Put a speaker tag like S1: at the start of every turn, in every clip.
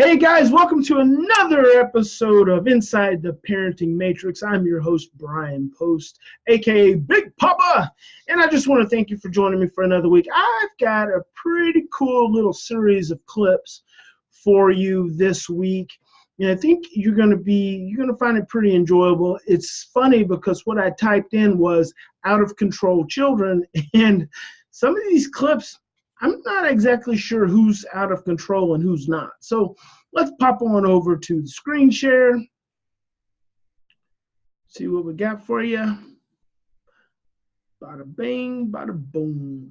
S1: Hey guys, welcome to another episode of Inside the Parenting Matrix. I'm your host, Bryan Post, aka Big Papa, and I just want to thank you for joining me for another week. I've got a pretty cool little series of clips for you this week, and I think you're gonna find it pretty enjoyable. It's funny because what I typed in was out of control children, and some of these clips, I'm not exactly sure who's out of control and who's not. So let's pop on over to the screen share. See what we got for you. Bada bing, bada boom.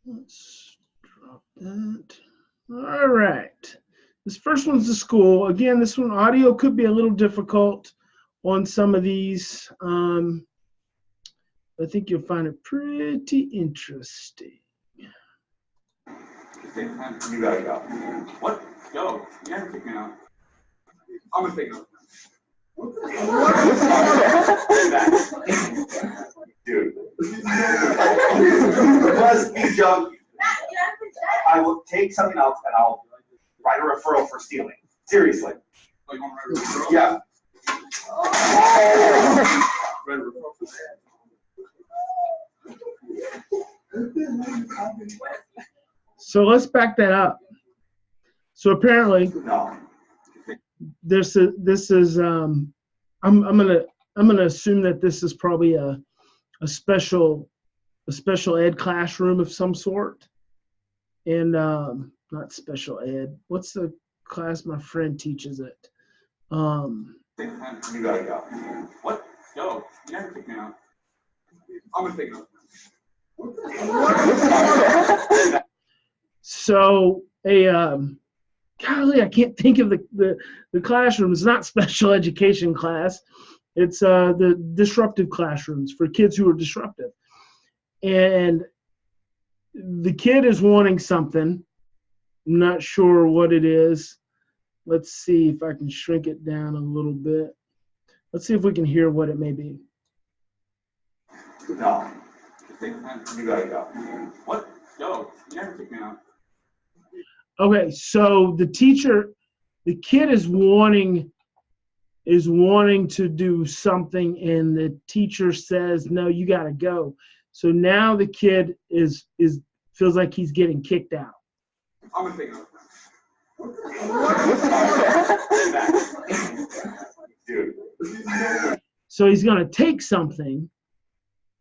S1: Let's drop that. All right. This first one's the school. Again, this one, audio could be a little difficult on some of these. I think you'll find it pretty interesting.
S2: You gotta go. What? Go. You never kick me out. I'm gonna take it. Dude. Must be joking. I will take something else and I'll write a referral for stealing. Seriously. Oh, you want to write a referral? Yeah. Write a referral for that.
S1: So let's back that up. So apparently, I'm gonna assume that this is probably a special ed classroom of some sort, and not special ed. What's the class my friend teaches it?
S2: You gotta go. What? Go. You never kick me out. I'm gonna take it.
S1: So golly, I can't think of the classroom. It's not special education class. It's the disruptive classrooms for kids who are disruptive. And the kid is wanting something. I'm not sure what it is. Let's see if I can shrink it down a little bit. Let's see if we can hear what it may be.
S2: No. You gotta go. What? Go. You never kick me out.
S1: Okay, so the kid is wanting to do something, and the teacher says, "No, you gotta go." So now the kid feels like he's getting kicked out.
S2: I'm gonna take it. Dude.
S1: So he's gonna take something,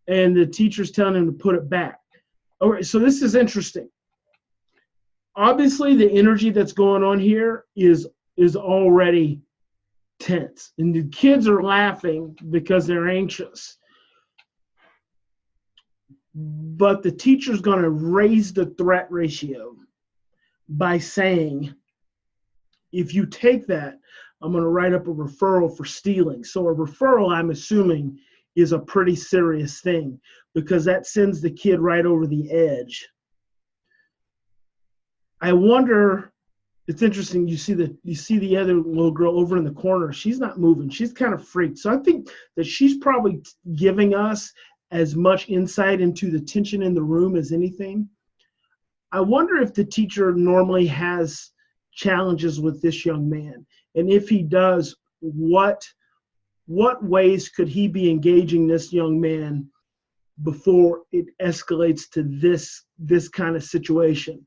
S1: and the teacher's telling him to put it back. All right, so this is interesting. Obviously, the energy that's going on here is already tense, and the kids are laughing because they're anxious. But the teacher's going to raise the threat ratio by saying, if you take that, I'm going to write up a referral for stealing. So a referral, I'm assuming, is a pretty serious thing because that sends the kid right over the edge. I wonder, it's interesting, you see the other little girl over in the corner. She's not moving. She's kind of freaked. So I think that she's probably giving us as much insight into the tension in the room as anything. I wonder if the teacher normally has challenges with this young man. And if he does, what ways could he be engaging this young man before it escalates to this kind of situation?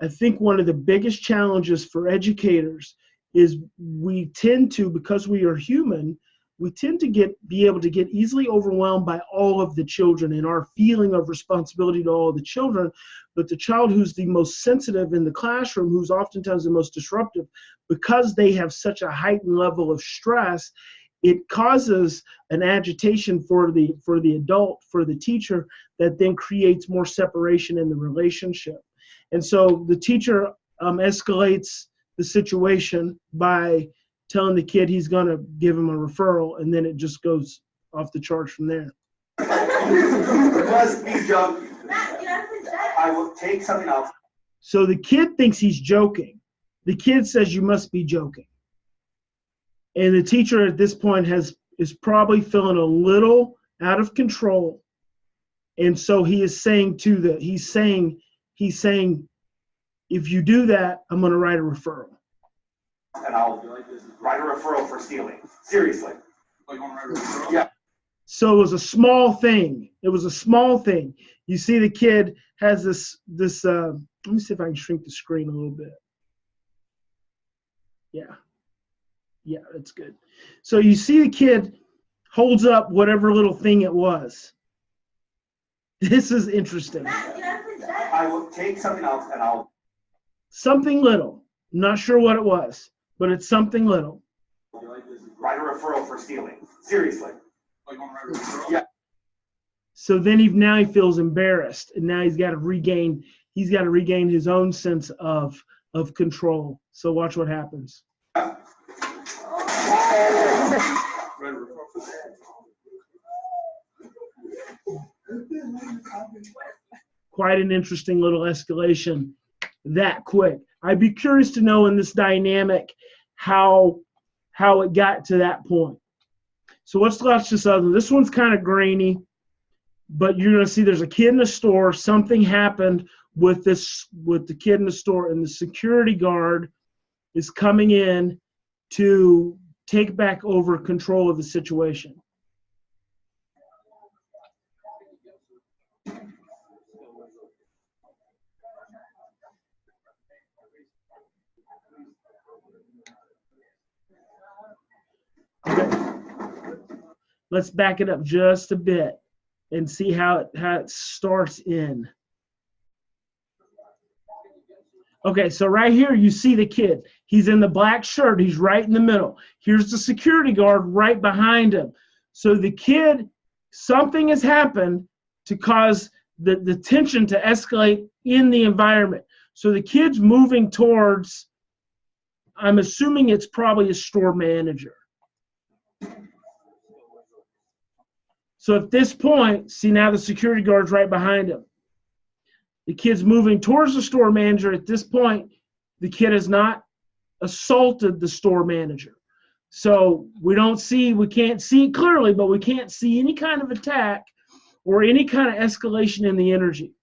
S1: I think one of the biggest challenges for educators is we tend to, because we are human, we tend to be able to get easily overwhelmed by all of the children and our feeling of responsibility to all of the children. But the child who's the most sensitive in the classroom, who's oftentimes the most disruptive, because they have such a heightened level of stress, it causes an agitation for the adult, for the teacher, that then creates more separation in the relationship. And so the teacher escalates the situation by telling the kid he's going to give him a referral, and then it just goes off the charts from there.
S2: Must be joking. I will take something else.
S1: So the kid thinks he's joking. The kid says, "You must be joking." And the teacher at this point is probably feeling a little out of control. And so he is saying he's saying, If you do that, I'm going to write a referral.
S2: And I'll write a referral for stealing. Seriously. Oh, you want to write a referral? Yeah.
S1: So it was a small thing. It was a small thing. You see the kid has this, let me see if I can shrink the screen a little bit. Yeah. Yeah, that's good. So you see the kid holds up whatever little thing it was. This is interesting.
S2: I will take something else and I'll.
S1: Something little. I'm not sure what it was, but it's something little.
S2: Write a referral for stealing. Seriously. Oh, you want to write a referral? Yeah.
S1: So then now he feels embarrassed, and now he's got to regain his own sense of control. So watch what happens. Quite an interesting little escalation that quick. I'd be curious to know in this dynamic how it got to that point. So let's watch this other. This one's kind of grainy, but you're going to see there's a kid in the store. Something happened with the kid in the store, and the security guard is coming in to take back over control of the situation. Okay. Let's back it up just a bit and see how it starts in. Okay, so right here you see the kid. He's in the black shirt. He's right in the middle. Here's the security guard right behind him. So the kid, something has happened to cause the tension to escalate in the environment. So the kid's moving towards, I'm assuming it's probably a store manager. So at this point, see now the security guard's right behind him. The kid's moving towards the store manager. At this point, the kid has not assaulted the store manager. So we can't see it clearly, but we can't see any kind of attack or any kind of escalation in the energy.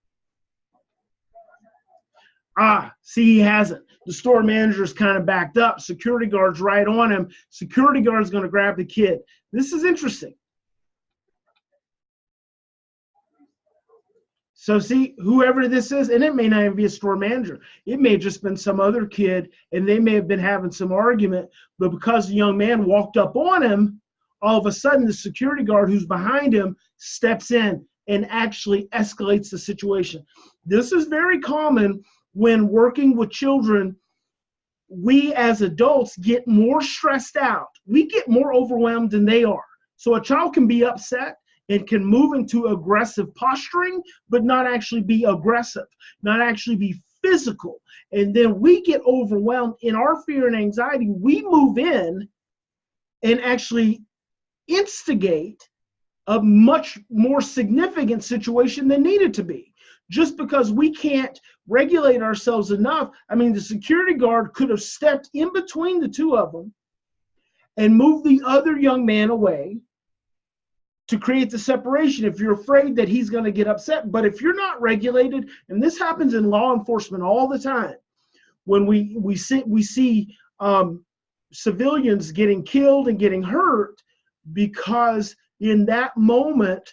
S1: See, he hasn't. The store manager is kind of backed up. Security guard's right on him. Security guard's going to grab the kid. This is interesting. So see, whoever this is, and it may not even be a store manager. It may have just been some other kid, and they may have been having some argument, but because the young man walked up on him, all of a sudden the security guard who's behind him steps in and actually escalates the situation. This is very common when working with children. We as adults get more stressed out. We get more overwhelmed than they are. So a child can be upset and can move into aggressive posturing, but not actually be aggressive, not actually be physical. And then we get overwhelmed in our fear and anxiety. We move in and actually instigate a much more significant situation than needed to be. Just because we can't regulate ourselves enough. I mean, the security guard could have stepped in between the two of them and moved the other young man away to create the separation if you're afraid that he's going to get upset. But if you're not regulated, and this happens in law enforcement all the time, when we see civilians getting killed and getting hurt because in that moment,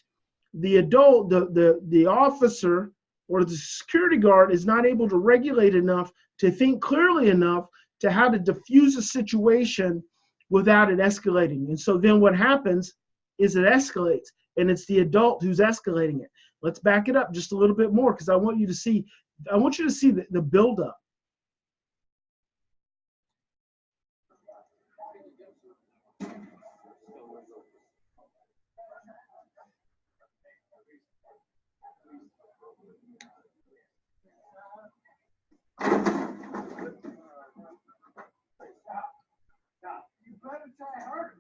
S1: the adult, the officer or the security guard is not able to regulate enough to think clearly enough to how to diffuse a situation without it escalating. And so then what happens is it escalates, and it's the adult who's escalating it. Let's back it up just a little bit more because I want you to see the buildup. You better try harder.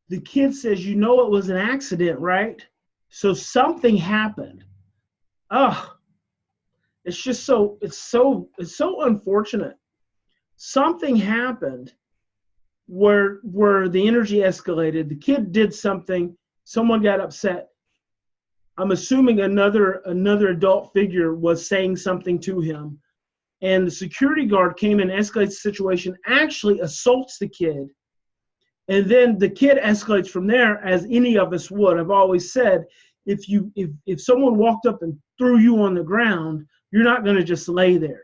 S1: The kid says, you know, it was an accident, right? So something happened. It's just so unfortunate something happened where the energy escalated. The kid did something. Someone got upset. I'm assuming another adult figure was saying something to him, and the security guard came and escalates the situation, actually assaults the kid, and then the kid escalates from there, as any of us would. I've always said, if someone walked up and threw you on the ground, you're not going to just lay there.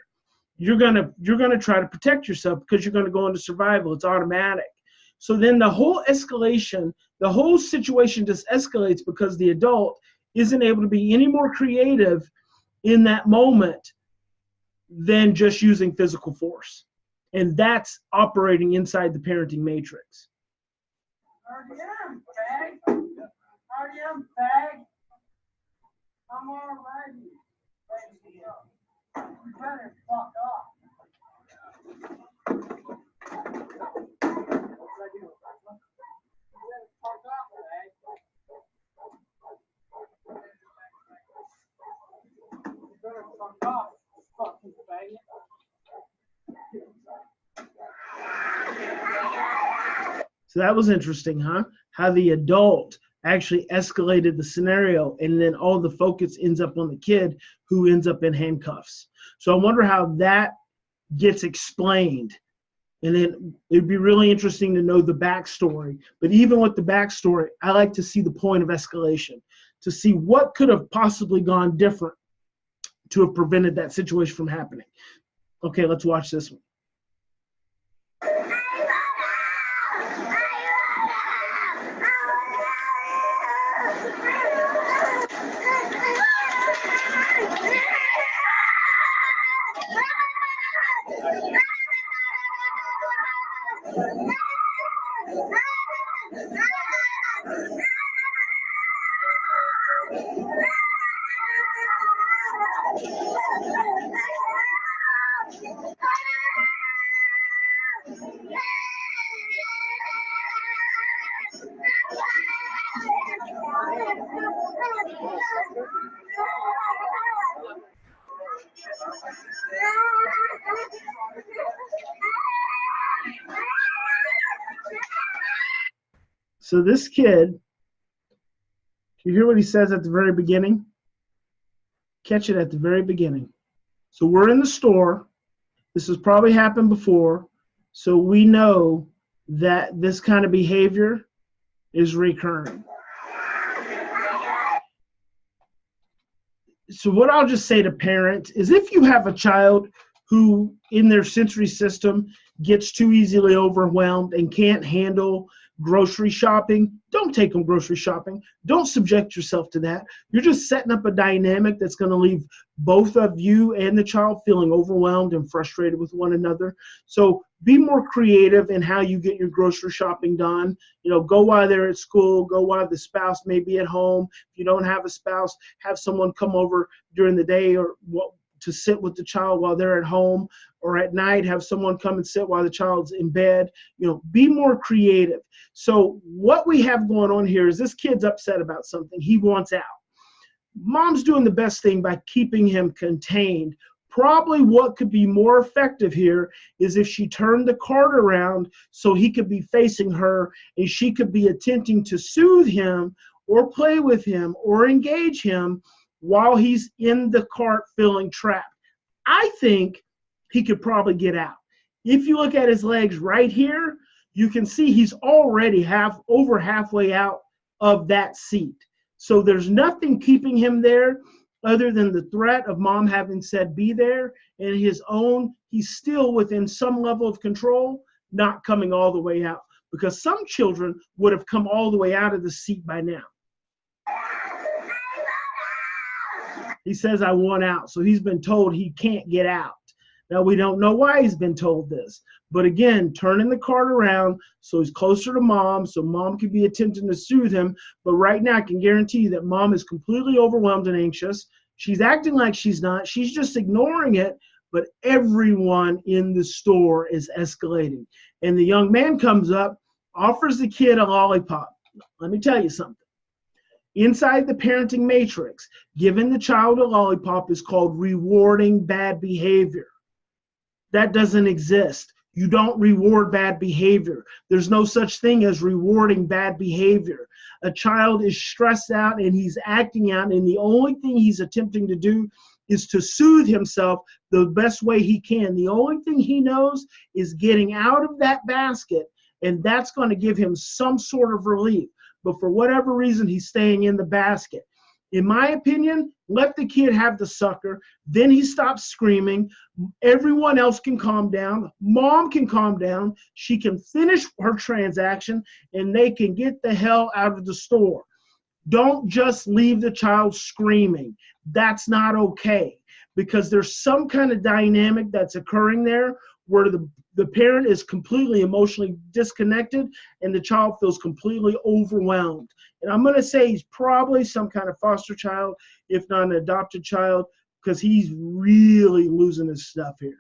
S1: You're gonna try to protect yourself because you're going to go into survival. It's automatic. So then the whole escalation, the whole situation just escalates because the adult isn't able to be any more creative in that moment than just using physical force. And that's operating inside the parenting matrix.
S3: RDM, fag. RDM, fag. I'm already. You better fuck off. You better fuck off, fag. You better fuck off, fucking faggot.
S1: So that was interesting, huh? How the adult actually escalated the scenario, and then all the focus ends up on the kid, who ends up in handcuffs. So I wonder how that gets explained. And then it'd be really interesting to know the backstory. But even with the backstory, I like to see the point of escalation, to see what could have possibly gone different to have prevented that situation from happening. Okay, let's watch this one. So this kid, you hear what he says at the very beginning? Catch it at the very beginning. So we're in the store. This has probably happened before. So we know that this kind of behavior is recurring. So what I'll just say to parents is, if you have a child who in their sensory system gets too easily overwhelmed and can't handle grocery shopping, don't take them grocery shopping. Don't subject yourself to that. You're just setting up a dynamic that's going to leave both of you and the child feeling overwhelmed and frustrated with one another. So be more creative in how you get your grocery shopping done. You know, go while they're at school, go while the spouse may be at home. If you don't have a spouse, have someone come over during the day or to sit with the child while they're at home, or at night have someone come and sit while the child's in bed. You know, be more creative. So what we have going on here is this kid's upset about something. He wants out. Mom's doing the best thing by keeping him contained. Probably what could be more effective here is if she turned the cart around so he could be facing her and she could be attempting to soothe him or play with him or engage him while he's in the cart feeling trapped. I think he could probably get out. If you look at his legs right here, you can see he's already over halfway out of that seat. So there's nothing keeping him there other than the threat of mom having said be there, and his own, he's still within some level of control, not coming all the way out, because some children would have come all the way out of the seat by now. He says, I want out. So he's been told he can't get out. Now, we don't know why he's been told this. But again, turning the cart around so he's closer to mom, so mom could be attempting to soothe him. But right now, I can guarantee you that mom is completely overwhelmed and anxious. She's acting like she's not. She's just ignoring it. But everyone in the store is escalating. And the young man comes up, offers the kid a lollipop. Let me tell you something. Inside the parenting matrix, giving the child a lollipop is called rewarding bad behavior. That doesn't exist. You don't reward bad behavior. There's no such thing as rewarding bad behavior. A child is stressed out and he's acting out, and the only thing he's attempting to do is to soothe himself the best way he can. The only thing he knows is getting out of that basket, and that's going to give him some sort of relief. But for whatever reason, he's staying in the basket. In my opinion, let the kid have the sucker. Then he stops screaming. Everyone else can calm down. Mom can calm down. She can finish her transaction, and they can get the hell out of the store. Don't just leave the child screaming. That's not okay, because there's some kind of dynamic that's occurring there where the parent is completely emotionally disconnected and the child feels completely overwhelmed. And I'm going to say he's probably some kind of foster child, if not an adopted child, because he's really losing his stuff here.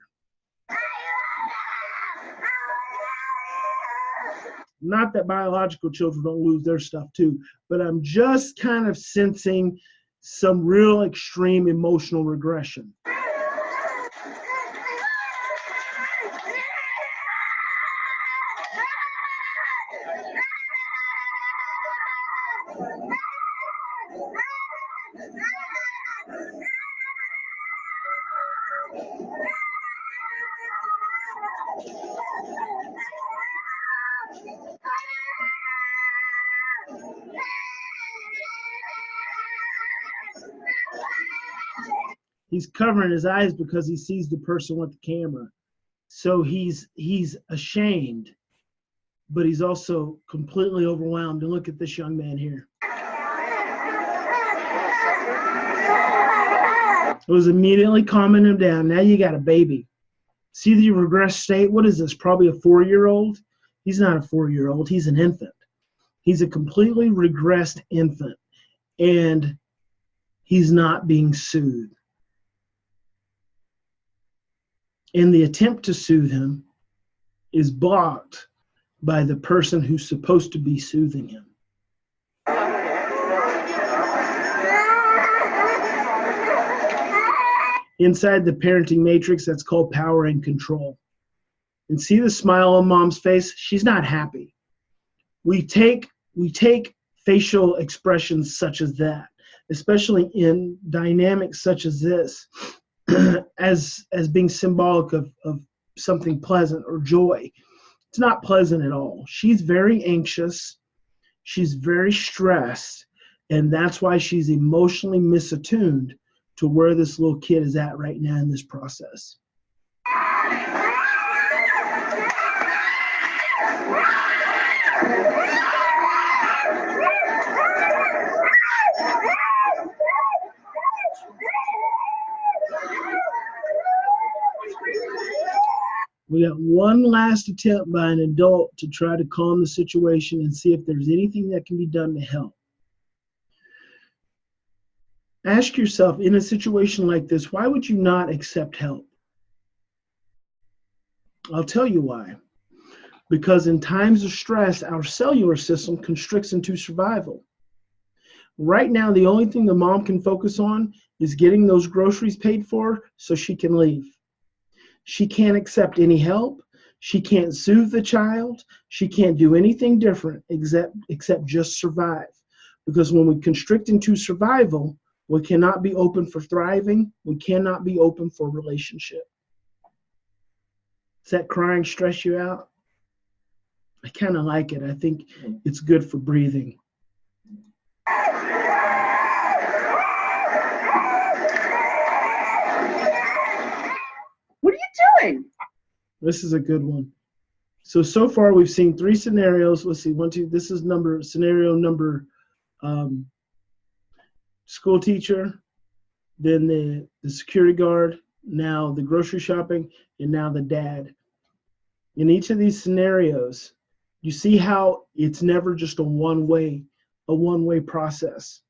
S1: Not that biological children don't lose their stuff too, but I'm just kind of sensing some real extreme emotional regression. He's covering his eyes because he sees the person with the camera. So he's ashamed, but he's also completely overwhelmed. And look at this young man here. It was immediately calming him down. Now you got a baby. See the regressed state? What is this? Probably a 4-year-old? He's not a 4-year-old. He's an infant. He's a completely regressed infant. And he's not being soothed. And the attempt to soothe him is blocked by the person who's supposed to be soothing him. Inside the parenting matrix, that's called power and control. And see the smile on mom's face? She's not happy. We take facial expressions such as that, especially in dynamics such as this, as being symbolic of something pleasant or joy. It's not pleasant at all. She's very anxious. She's very stressed. And that's why she's emotionally misattuned to where this little kid is at right now in this process. We got one last attempt by an adult to try to calm the situation and see if there's anything that can be done to help. Ask yourself, in a situation like this, why would you not accept help? I'll tell you why. Because in times of stress, our cellular system constricts into survival. Right now, the only thing the mom can focus on is getting those groceries paid for so she can leave. She can't accept any help. She can't soothe the child. She can't do anything different except just survive. Because when we constrict into survival, we cannot be open for thriving. We cannot be open for relationship. Does that crying stress you out? I kind of like it. I think it's good for breathing.
S3: What are you doing?
S1: This is a good one. So far we've seen 3 scenarios. Let's see, 1, 2. This is scenario number school teacher, then the security guard, now the grocery shopping, and now the dad. In each of these scenarios, you see how it's never just a one-way process.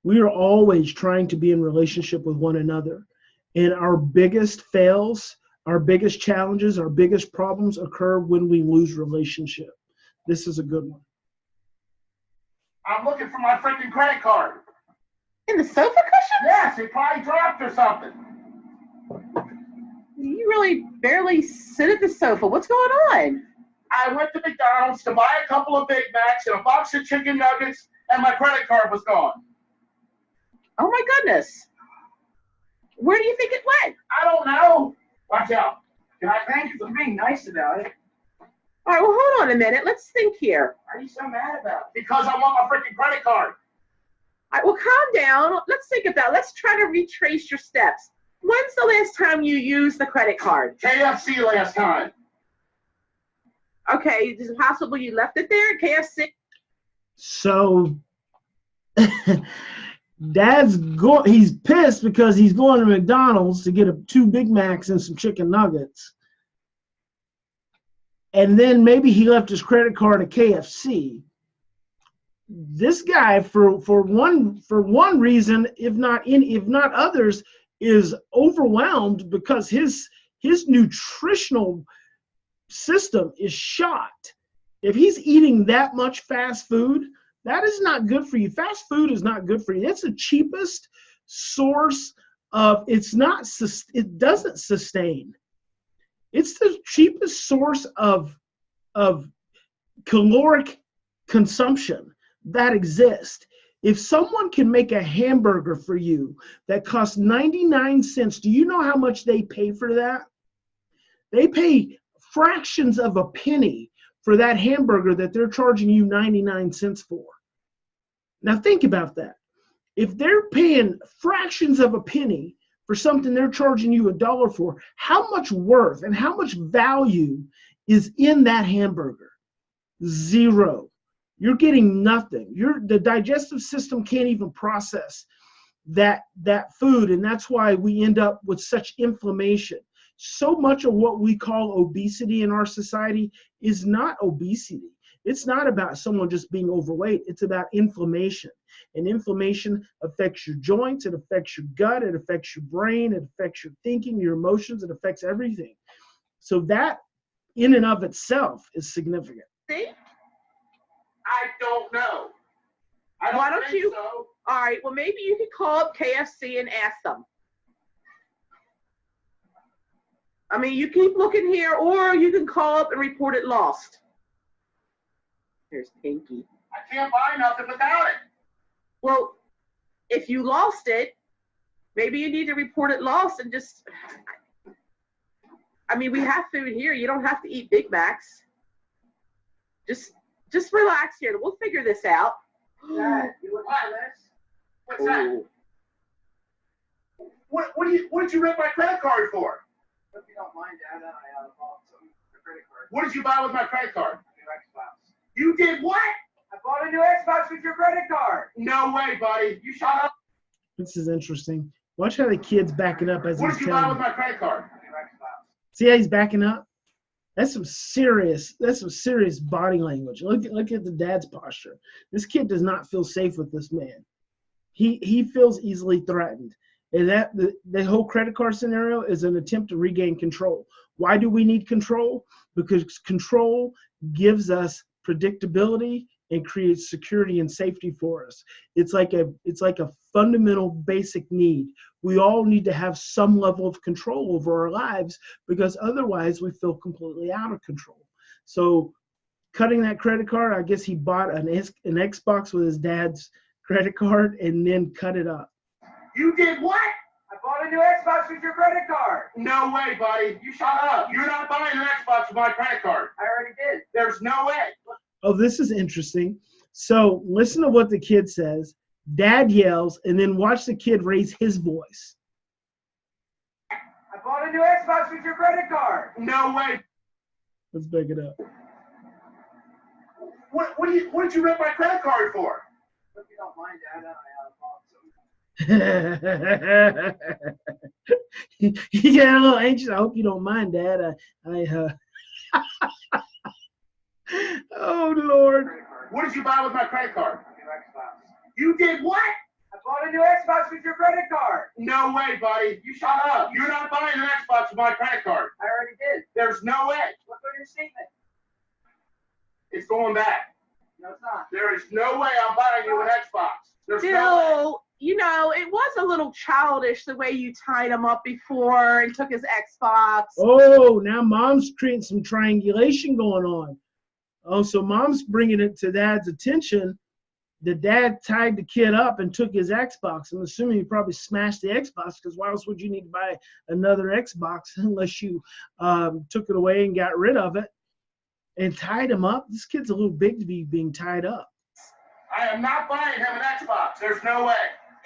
S1: We are always trying to be in relationship with one another. And our biggest fails, our biggest challenges, our biggest problems occur when we lose relationship. This is a good one.
S4: I'm looking for my freaking credit card.
S3: In the sofa cushion?
S4: Yes, it probably dropped or something.
S5: you really barely sit at the sofa. What's going on?
S4: I went to McDonald's to buy a couple of Big Macs and a box of chicken nuggets, and my credit card was gone.
S5: Oh my goodness. Where do you think it went?
S4: I don't know. Watch out. Can I thank you for being nice about it?
S5: All right, well, hold on a minute. Let's think here.
S4: Why are you so mad about it? Because I want my freaking credit card.
S5: All right, well, calm down. Let's think about it. Let's try to retrace your steps. When's the last time you used the credit card?
S4: KFC last time.
S5: Okay, is it possible you left it there at KFC?
S1: So he's pissed because he's going to McDonald's to get 2 Big Macs and some chicken nuggets. And then maybe he left his credit card at KFC. This guy, for one reason, if not others, is overwhelmed because his nutritional system is shot. If he's eating that much fast food, that is not good for you. Fast food is not good for you. It's the cheapest source of, it doesn't sustain. It's the cheapest source of caloric consumption that exists. If someone can make a hamburger for you that costs 99 cents, do you know how much they pay for that? They pay fractions of a penny for that hamburger that they're charging you 99 cents for. Now think about that. If they're paying fractions of a penny for something they're charging you $1 for, how much worth and how much value is in that hamburger? Zero. You're getting nothing. The digestive system can't even process that food, and that's why we end up with such inflammation. So much of what we call obesity in our society is not obesity. It's not about someone just being overweight. It's about inflammation. And inflammation affects your joints, it affects your gut, it affects your brain, it affects your thinking, your emotions, it affects everything. So that in and of itself is significant.
S5: See?
S4: I don't know.
S5: Why don't you?
S4: So.
S5: All right, well, maybe you could call up KFC and ask them. I mean, you keep looking here, or you can call up and report it lost. Here's Pinky.
S4: I can't buy nothing without it.
S5: Well, if you lost it, maybe you need to report it lost and just, I mean, we have food here. You don't have to eat Big Macs. Just relax here. We'll figure this out.
S4: Dad, you look at this? What's that? What did you rip my credit card for? If you don't mind, Dad, I bought some credit card. What did you buy with my credit card? A new Xbox. You did what? I bought a new Xbox with your credit card. No way, buddy. You shut up.
S1: This is interesting. Watch how the kid's backing up as
S4: What
S1: he's
S4: did you buy
S1: telling
S4: with my credit card? A new Xbox.
S1: See how he's backing up? That's some serious body language. Look at the dad's posture. This kid does not feel safe with this man. He feels easily threatened. And the whole credit card scenario is an attempt to regain control. Why do we need control? Because control gives us predictability and creates security and safety for us. It's like a fundamental basic need. We all need to have some level of control over our lives because otherwise we feel completely out of control. So cutting that credit card, I guess he bought an Xbox with his dad's credit card and then cut it up.
S4: You did what? I bought a new Xbox with your credit card. No way, buddy. You shut up. You're not buying an Xbox with my credit card. I already did. There's no way.
S1: Oh, this is interesting. So listen to what the kid says. Dad yells, and then watch the kid raise his voice.
S4: I bought a new Xbox with your credit card. No way.
S1: Let's back it up.
S4: What did you rip my credit card for? If you don't mind, Dad, I bought some.
S1: He got a little anxious. I hope you don't mind, Dad. Oh, Lord.
S4: What did you buy with my credit card? A new Xbox. You did what? I bought a new Xbox with your credit card. No way, buddy. You shut up. You're not buying an Xbox with my credit card. I already did. There's no way. Look at your statement. It's going back. No, it's not. There is no way I'm buying you an Xbox. There's no way.
S5: you know, it was a little childish the way you tied him up before and took his Xbox.
S1: Oh, now mom's creating some triangulation going on. Oh, so mom's bringing it to dad's attention. The dad tied the kid up and took his Xbox. I'm assuming he probably smashed the Xbox, because why else would you need to buy another Xbox unless you took it away and got rid of it and tied him up? This kid's a little big to be being tied up.
S4: I am not buying him an Xbox. There's no way.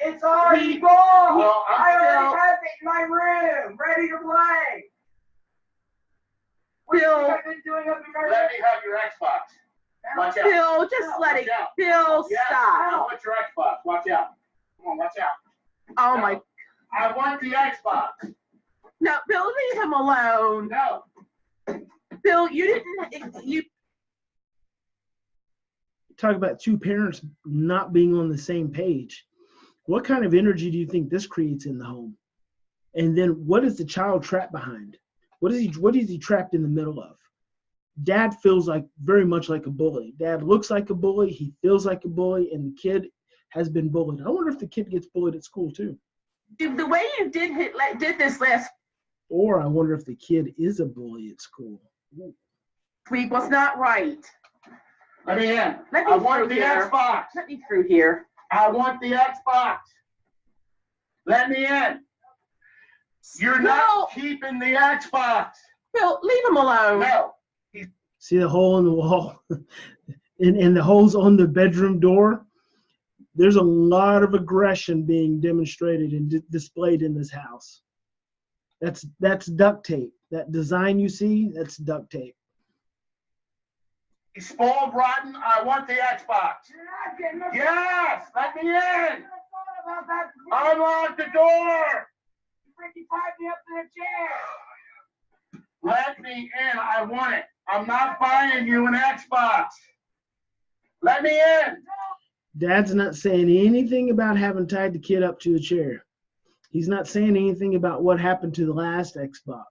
S3: It's already gone.
S4: Well,
S3: I already have it in my room, ready to play. What do you think I've been doing up in my room?
S4: Let me have your Xbox. Watch out.
S5: Bill, just let it.
S4: Watch out.
S5: Bill,
S4: Yeah, I
S5: stop.
S4: want your Xbox. Watch out. Come on, watch out.
S5: Oh
S4: No.
S5: my.
S4: I want the Xbox.
S5: No, Bill, leave him alone.
S4: No.
S5: Bill, you didn't. You.
S1: Talk about two parents not being on the same page. What kind of energy do you think this creates in the home? And then what is the child trapped behind? What is he trapped in the middle of? Dad feels like very much like a bully. Dad looks like a bully. He feels like a bully, and the kid has been bullied. I wonder if the kid gets bullied at school too.
S5: The way you did this last
S1: Or I wonder if the kid is a bully at school. Ooh.
S5: week was not right.
S4: Let me in.
S5: Let me
S4: I want
S5: through
S4: the
S5: here.
S4: Xbox.
S5: Let me through here.
S4: I want the Xbox. Let me in. You're not keeping the Xbox.
S5: Bill, leave him alone.
S4: No.
S1: See the hole in the wall? and the holes on the bedroom door? There's a lot of aggression being demonstrated and displayed in this house. That's duct tape. That design you see, that's duct tape.
S4: He's spoiled rotten. I want the Xbox.
S3: You're not getting the
S4: Yes, let me in.
S3: I thought about that.
S4: Unlock the door.
S3: You freaking tied me up in a chair.
S4: Let me in. I want it. I'm not buying you an Xbox. Let me in.
S1: Dad's not saying anything about having tied the kid up to a chair. He's not saying anything about what happened to the last Xbox.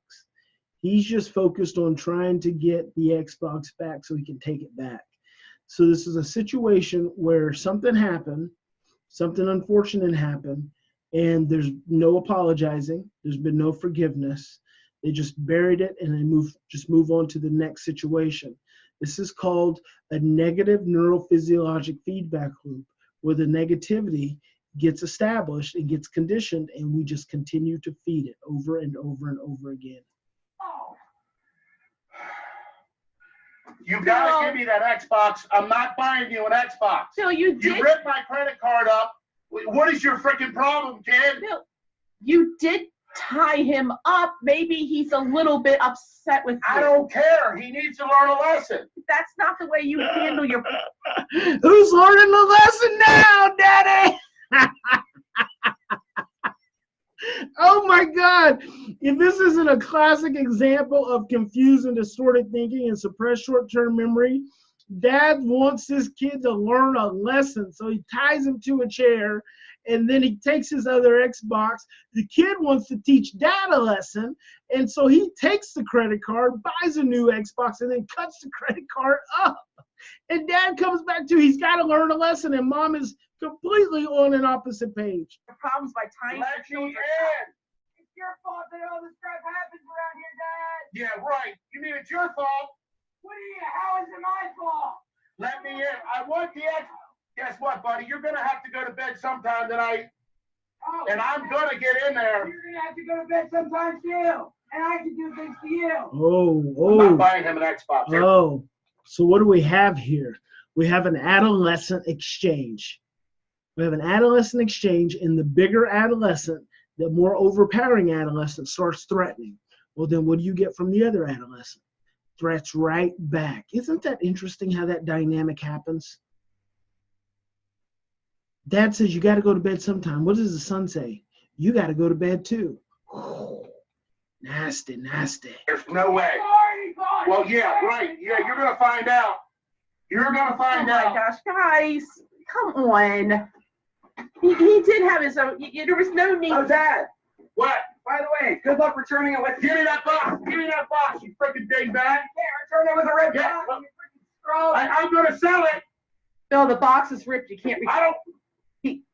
S1: He's just focused on trying to get the Xbox back so he can take it back. So this is a situation where something happened, something unfortunate happened, and there's no apologizing. There's been no forgiveness. They just buried it and they move on to the next situation. This is called a negative neurophysiologic feedback loop, where the negativity gets established and gets conditioned, and we just continue to feed it over and over and over again.
S3: Oh,
S4: You gotta give me that Xbox. I'm not buying you an Xbox.
S5: Bill, you did.
S4: You ripped my credit card up. What is your freaking problem, kid?
S5: Bill, you did tie him up. Maybe he's a little bit upset with you.
S4: I don't care. He needs to learn a lesson.
S5: That's not the way you handle your.
S1: Who's learning the lesson now, Daddy? Oh my God. If this isn't a classic example of confused and distorted thinking and suppressed short-term memory, Dad wants this kid to learn a lesson. So he ties him to a chair, and then he takes his other Xbox. The kid wants to teach Dad a lesson, and so he takes the credit card, buys a new Xbox, and then cuts the credit card up. And Dad comes back to, he's got to learn a lesson, and Mom is completely on an opposite page.
S5: Problems by tying your
S4: Let me
S5: children.
S4: in.
S3: it's your fault that all this crap happens around here, Dad.
S4: Yeah, right. You mean it's your fault?
S3: What do you? How is it my fault?
S4: Let me in. I want the X. Guess what, buddy? You're gonna have to go to bed sometime tonight,
S3: Oh,
S4: and I'm gonna get in there.
S3: You're gonna have to go to bed sometime too, and I can do things to you.
S1: Oh,
S4: I'm not buying him an Xbox.
S1: Oh, so what do we have here? We have an adolescent exchange. We have an adolescent exchange, and the bigger adolescent, the more overpowering adolescent starts threatening. Well, then what do you get from the other adolescent? Threats right back. Isn't that interesting how that dynamic happens? Dad says you got to go to bed sometime. What does the son say? You got to go to bed too. Nasty, nasty.
S4: There's no way. Well, yeah, right. Yeah, you're gonna find out. You're gonna
S5: Oh
S4: find
S5: my
S4: out.
S5: gosh, guys, come on. He did have his own. There was no need.
S3: Oh, Dad.
S4: What?
S3: By the way, good luck returning it with.
S4: Give me that box. Give me that box, you freaking dingbat.
S3: Can't return it with a red
S4: Yeah,
S3: box.
S4: well,
S3: You freaking scroll.
S4: I'm gonna sell it.
S5: No, the box is ripped. You can't.
S4: I don't.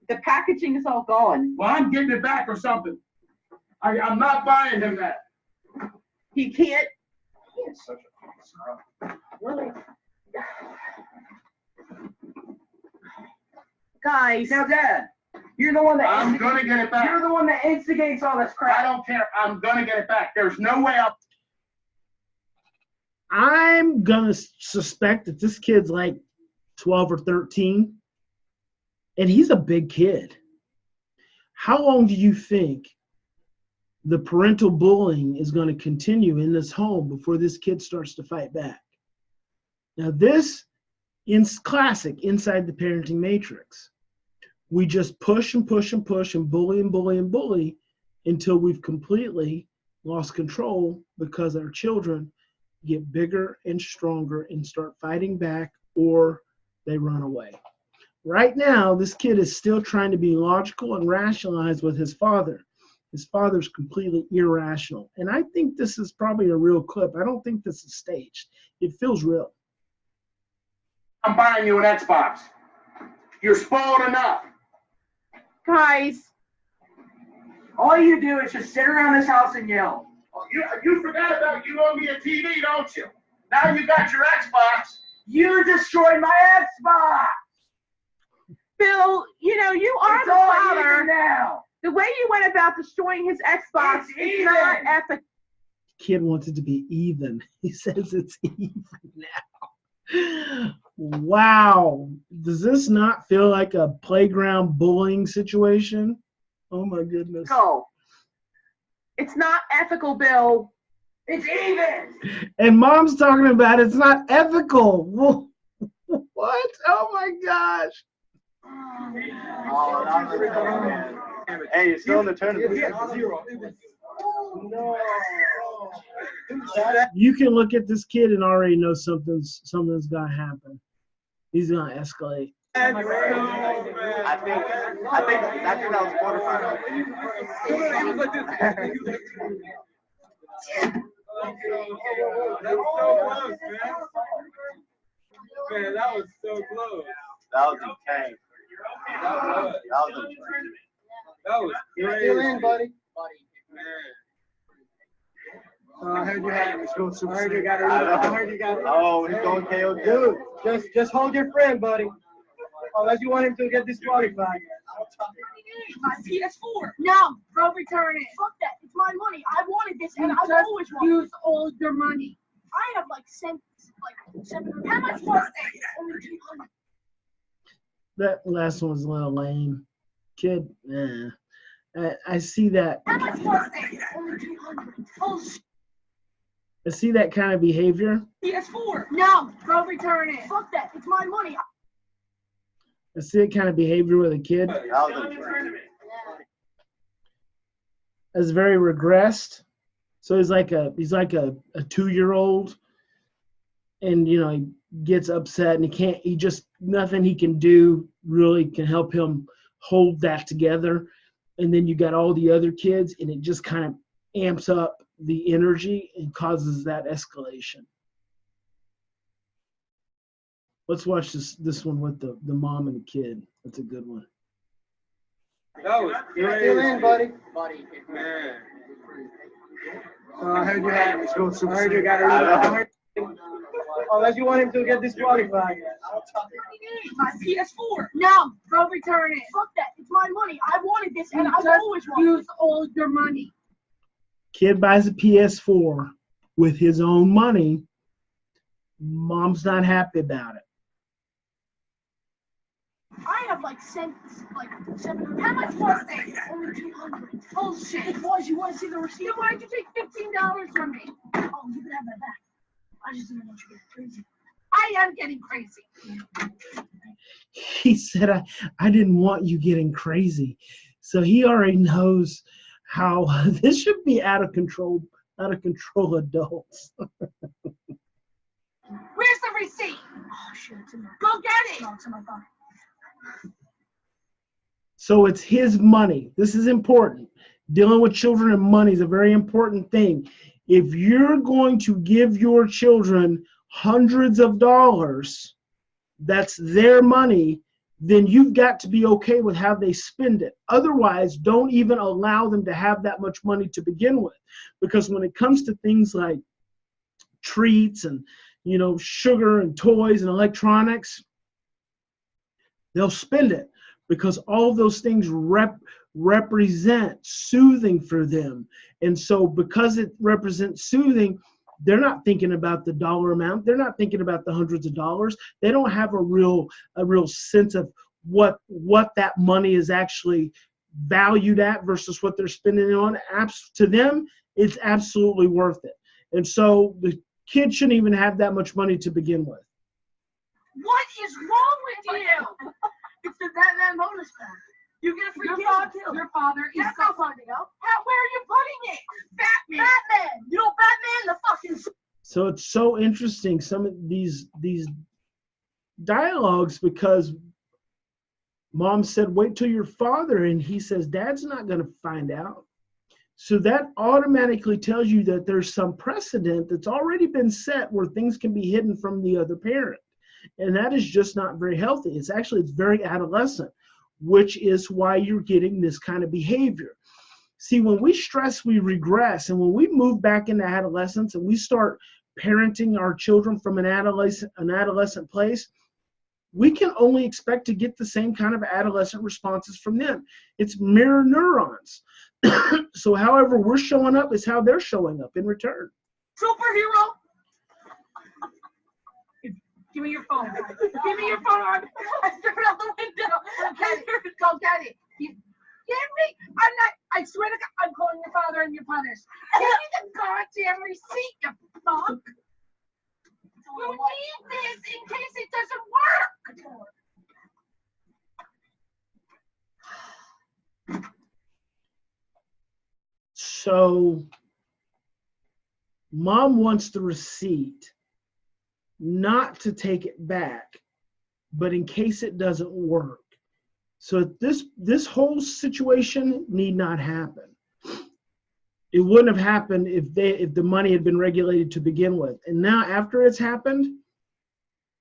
S5: The packaging is all gone.
S4: Well, I'm getting it back or something. I'm not buying him that.
S5: He can't.
S2: He's such a scrub.
S5: Really? Guys.
S3: Now, Dad, you're the one that
S4: I'm gonna get it back.
S3: You're the one that instigates all this
S4: I
S3: crap.
S4: don't care. I'm gonna get it back. There's no way
S1: I'm gonna suspect that this kid's like 12 or 13, and he's a big kid. How long do you think the parental bullying is going to continue in this home before this kid starts to fight back? Now, this is classic inside the parenting matrix. We just push and push and push and bully and bully and bully until we've completely lost control because our children get bigger and stronger and start fighting back, or they run away. Right now, this kid is still trying to be logical and rationalize with his father. His father's completely irrational. And I think this is probably a real clip. I don't think this is staged. It feels real.
S4: I'm buying you an Xbox. You're spoiled enough.
S5: Guys.
S3: All you do is just sit around this house and yell.
S4: You forgot about you owe me a TV, don't you? Now you got your Xbox.
S3: You destroyed my Xbox.
S5: Bill, you know, you are
S3: It's
S5: the
S3: all
S5: father.
S3: even now.
S5: The way you went about destroying his Xbox
S3: It's
S5: is not
S3: even.
S5: ethical.
S1: Kid wants it to be even. He says it's even now. Wow. Does this not feel like a playground bullying situation? Oh my goodness.
S5: No. It's not ethical, Bill.
S3: It's even.
S1: And mom's talking about it's not ethical. What? Oh my gosh.
S3: Oh, that was man. Hey, you're still in the tournament. No.
S1: You can look at this kid and already know something's gonna happen. He's gonna escalate.
S3: I think that was quarterfinal.
S6: Man, that was so close.
S3: That was intense.
S6: That was crazy.
S3: Still in, buddy.
S6: I heard you had it. I heard you got it.
S3: I
S6: heard you got it.
S3: Oh, he's going KO. Dude, just hold your friend, buddy. Unless you want him to get disqualified.
S7: My PS4. No, bro, return it. Fuck that. It's my money. I wanted this, and I've always wanted. Use all your money. I have like $700. How much was it? Only $200.
S1: That last one was a little lame. Kid, I see that.
S7: How much was it? Only $200. Bullshit.
S1: I see that kind of behavior.
S7: PS4. No, bro, return it. Fuck that. It's my money.
S1: I see that kind of behavior with a kid. It's very regressed. So he's like a 2-year-old, and you know he gets upset and nothing he can do really can help him hold that together. And then you got all the other kids, and it just kind of amps up the energy and causes that escalation. Let's watch this one with the mom and the kid. That's a good one.
S6: That was crazy.
S3: Still in, buddy.
S6: Man.
S3: I heard you had it.
S6: I heard you got it.
S3: Unless you want him to get disqualified.
S7: My PS4. No, bro, return it. Fuck that. It's my money. I wanted this, and I've always wanted. Use all your money.
S1: Kid buys a PS4 with his own money. Mom's not happy about it.
S7: I have like $700. How much was it? Only $200. Bullshit. It was. You want to see the receipt? Then why'd you take $15 from me? Oh, you can have that back. I just didn't want you to get crazy. I am getting crazy.
S1: He said, I didn't want you getting crazy. So he already knows how this should be out of control adults.
S7: Where's the receipt? Oh, shit. It's in there. Go get it. No, it's in my phone.
S1: So it's his money. This is important. Dealing with children and money is a very important thing. If you're going to give your children hundreds of dollars, that's their money. then you've got to be okay with how they spend it. Otherwise, don't even allow them to have that much money to begin with. Because when it comes to things like treats and, sugar and toys and electronics, they'll spend it because all of those things represent soothing for them. And so because it represents soothing, they're not thinking about the dollar amount. They're not thinking about the hundreds of dollars. They don't have a real sense of what that money is actually valued at versus what they're spending it on. To them, it's absolutely worth it. And so the kid shouldn't even have that much money to begin with.
S7: What is wrong with you? It's the Batman bonus pack. You get a free kill. Your father is so funny, Where are you putting it? Batman. Batman the fucking.
S1: So it's so interesting, some of these dialogues, because Mom said, wait till your father, and he says, Dad's not going to find out. So that automatically tells you that there's some precedent that's already been set where things can be hidden from the other parent. And that is just not very healthy. It's very adolescent, which is why you're getting this kind of behavior. See, when we stress, we regress. And when we move back into adolescence and we start parenting our children from an adolescent place, we can only expect to get the same kind of adolescent responses from them. It's mirror neurons. So however we're showing up is how they're showing up in return.
S7: Superhero. Give me your phone. Give me your phone. I threw it out the window. Go get it. Give me. I swear to God, I'm calling your father and you're punished. Give me the goddamn receipt, you fuck. You need this in case it doesn't work.
S1: So Mom wants the receipt, not to take it back, but in case it doesn't work. So this whole situation need not happen. It wouldn't have happened if the money had been regulated to begin with. And now after it's happened,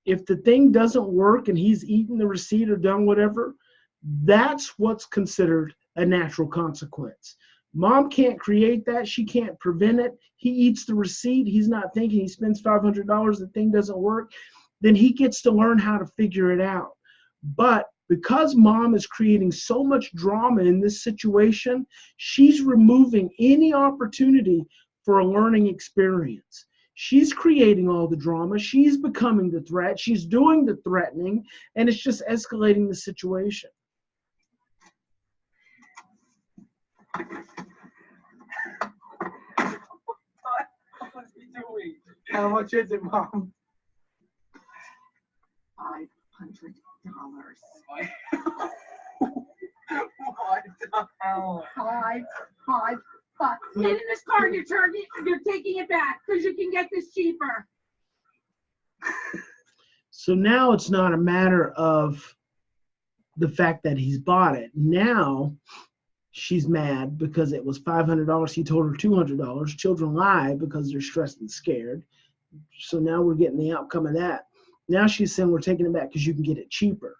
S1: if the thing doesn't work and he's eaten the receipt or done whatever, that's what's considered a natural consequence. Mom can't create that. She can't prevent it. He eats the receipt. He's not thinking. He spends $500. The thing doesn't work. Then he gets to learn how to figure it out. But because Mom is creating so much drama in this situation, she's removing any opportunity for a learning experience. She's creating all the drama. She's becoming the threat. She's doing the threatening, and it's just escalating the situation.
S6: How much is it, Mom?
S5: $500.
S6: What the hell?
S7: $5. Get in this car and you're taking it back because you can get this cheaper.
S1: So now it's not a matter of the fact that he's bought it. Now she's mad because it was $500. He told her $200. Children lie because they're stressed and scared. So now we're getting the outcome of that. Now she's saying we're taking it back because you can get it cheaper.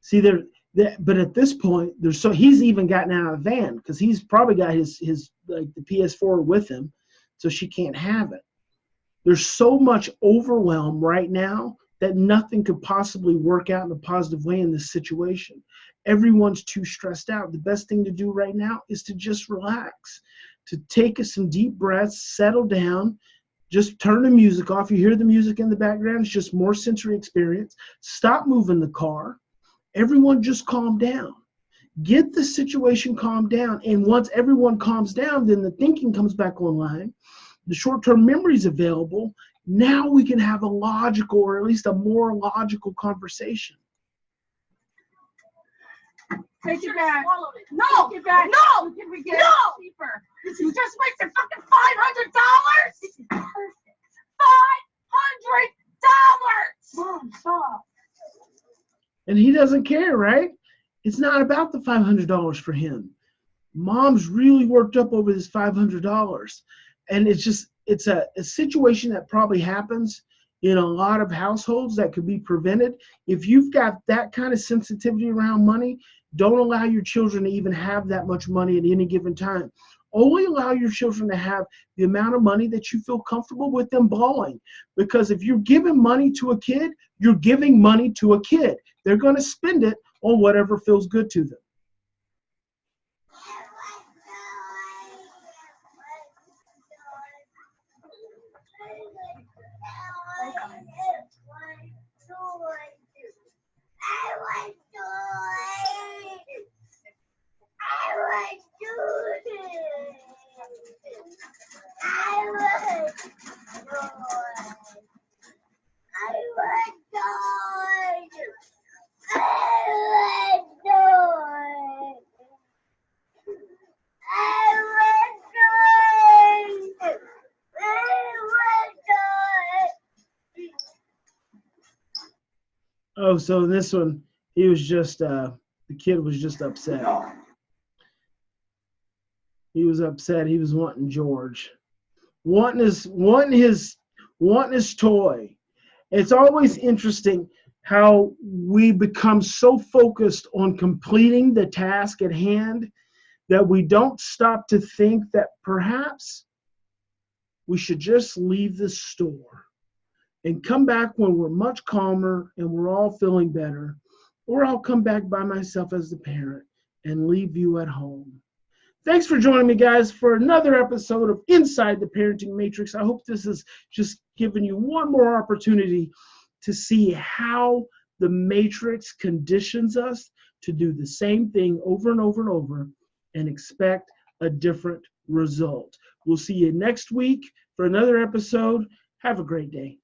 S1: See, but at this point, he's even gotten out of the van because he's probably got his like the PS4 with him, so she can't have it. There's so much overwhelm right now that nothing could possibly work out in a positive way in this situation. Everyone's too stressed out. The best thing to do right now is to just relax, to take some deep breaths, settle down, just turn the music off. You hear the music in the background, it's just more sensory experience. Stop moving the car. Everyone just calm down. Get the situation calmed down. And once everyone calms down, then the thinking comes back online. The short-term memory is available. Now we can have a logical, or at least a more logical conversation.
S7: Take it back. No! Take it back. No! Can we get it cheaper? You just wasted fucking $500? This is perfect. $500! Mom, stop.
S1: And he doesn't care, right? It's not about the $500 for him. Mom's really worked up over this $500. And it's a situation that probably happens in a lot of households that could be prevented. If you've got that kind of sensitivity around money, don't allow your children to even have that much money at any given time. Only allow your children to have the amount of money that you feel comfortable with them blowing. Because if you're giving money to a kid, you're giving money to a kid. They're going to spend it on whatever feels good to them. Oh, so this one, he was just, the kid was just upset.
S2: No.
S1: He was upset. He was wanting George, wanting his toy. It's always interesting how we become so focused on completing the task at hand that we don't stop to think that perhaps we should just leave the store and come back when we're much calmer and we're all feeling better, or I'll come back by myself as the parent and leave you at home. Thanks for joining me, guys, for another episode of Inside the Parenting Matrix. I hope this has just given you one more opportunity to see how the Matrix conditions us to do the same thing over and over and over and expect a different result. We'll see you next week for another episode. Have a great day.